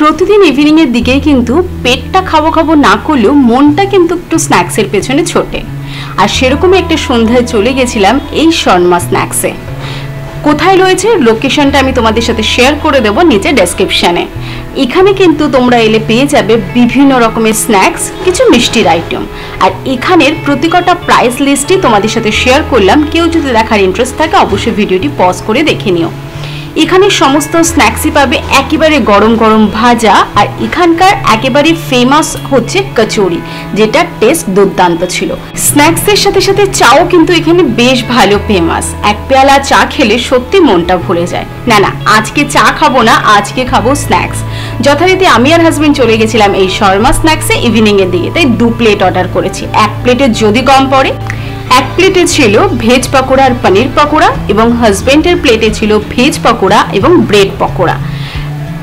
প্রতিদিন ইভিনিং এর দিকে কিন্তু পেটটা খাবো খাবো না করলেও মনটা কিন্তু একটু স্ন্যাক্সের পেছনে ছোটে। আর সেরকমই একটা সন্ধ্যায় চলে গেছিলাম এই শর্মা স্ন্যাক্সে। কোথায় রয়েছে লোকেশনটা আমি তোমাদের সাথে শেয়ার করে দেবো নিচে ডেসক্রিপশনে। এখানে কিন্তু তোমরা এলে পেয়ে যাবে বিভিন্ন রকমের স্ন্যাক্স, কিছু মিষ্টির আইটেম। আর এখানের প্রতিটা প্রাইস লিস্টই তোমাদের সাথে শেয়ার করলাম। কেউ যদি দেখার ইন্টারেস্ট থাকে অবশ্যই ভিডিওটি পজ করে দেখে নিও। এখানে সমস্ত স্ন্যাক্সই পাবে একেবারে গরম গরম ভাজা। আর এখানকার একেবারে ফেমাস হচ্ছে কচুরি, যেটা টেস্ট দুর্দান্ত ছিল। স্ন্যাক্সের সাথে সাথে চাও কিন্তু এখানে বেশ ভালো ফেমাস। এক পেয়ালা চা খেলে সত্যি মনটা ভরে যায়। না না, আজকে চা খাবো না, আজকে খাবো স্ন্যাক্স। যথারীতি আমি আর হাজবেন্ড চলে গেছিলাম এই শর্মা স্ন্যাক্সে ইভিনিং এর দিকে। তাই 2 প্লেট অর্ডার করেছি। এক প্লেটে যদি কম পড়ে, এক প্লেটে ছিল ভেজ পকোড়া আর পনির পকোড়া, এবং হাজবেন্ডের প্লেটে ছিল ভেজ পকোড়া এবং ব্রেড পকোড়া।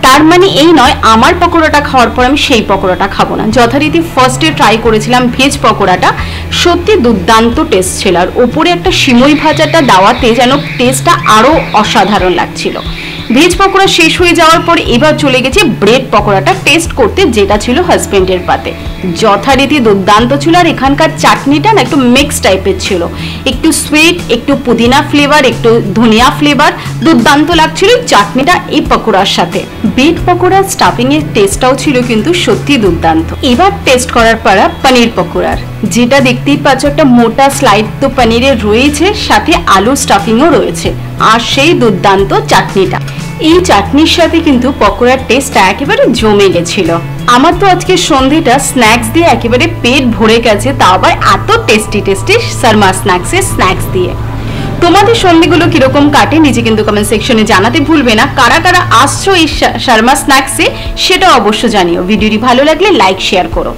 তার মানে এই নয় আমার পকোড়াটা খাওয়ার পর আমি সেই পকোড়াটা খাবো না। যথারীতি ফার্স্টে ট্রাই করেছিলাম ভেজ পকোড়াটা, সত্যি দুর্দান্ত টেস্ট ছিল। আর ওপরে একটা সিমই ভাজাটা দেওয়াতে যেন টেস্টটা আরও অসাধারণ লাগছিল। ভেজ পকোড়া শেষ হয়ে যাওয়ার পর এবার চলে গেছি ব্রেড পকোড়াটা টেস্ট করতে, যেটা ছিল হাজবেন্ডের পাতে। যথারীতি দুর্দান্ত ছিল। আর এখানকার চাটনিটা না একটু মিক্স টাইপের ছিল, একটু সুইট, একটু পুদিনা ফ্লেভার, একটু ধনিয়া ফ্লেভার। দুর্দান্ত লাগছিল চাটনিটা এই পকোড়ার সাথে। ব্রেড পকোড়ার স্টাফিং এর টেস্টটাও ছিল কিন্তু সত্যি দুর্দান্ত। এবার টেস্ট করার পালা পনির পকোড়ার, যেটা দেখতেই পাচ্ছ একটা মোটা স্লাইড তো পনিরের রয়েছে, সাথে আলু স্টাফিংও রয়েছে, আর সেই দুর্দান্ত চাটনিটা। এই চাটনির সাথে কিন্তু পকোড়ার টেস্টটা একেবারে জমে গেছিল। আমার তো আজকে সন্ধ্যেটা স্ন্যাক্স দিয়ে একেবারে পেট ভরে গেছে, তা আবার এত টেস্টি টেস্টি শর্মা স্ন্যাক্সের স্ন্যাক্স দিয়ে। তোমাদের সন্ধ্যেগুলো কিরকম কাটে নিজে কিন্তু কমেন্ট সেকশনে জানাতে ভুলবে না। কারা কারা আসছো এই শর্মা স্ন্যাক্সে সেটা অবশ্য জানিও। ভিডিওটি ভালো লাগলে লাইক শেয়ার করো।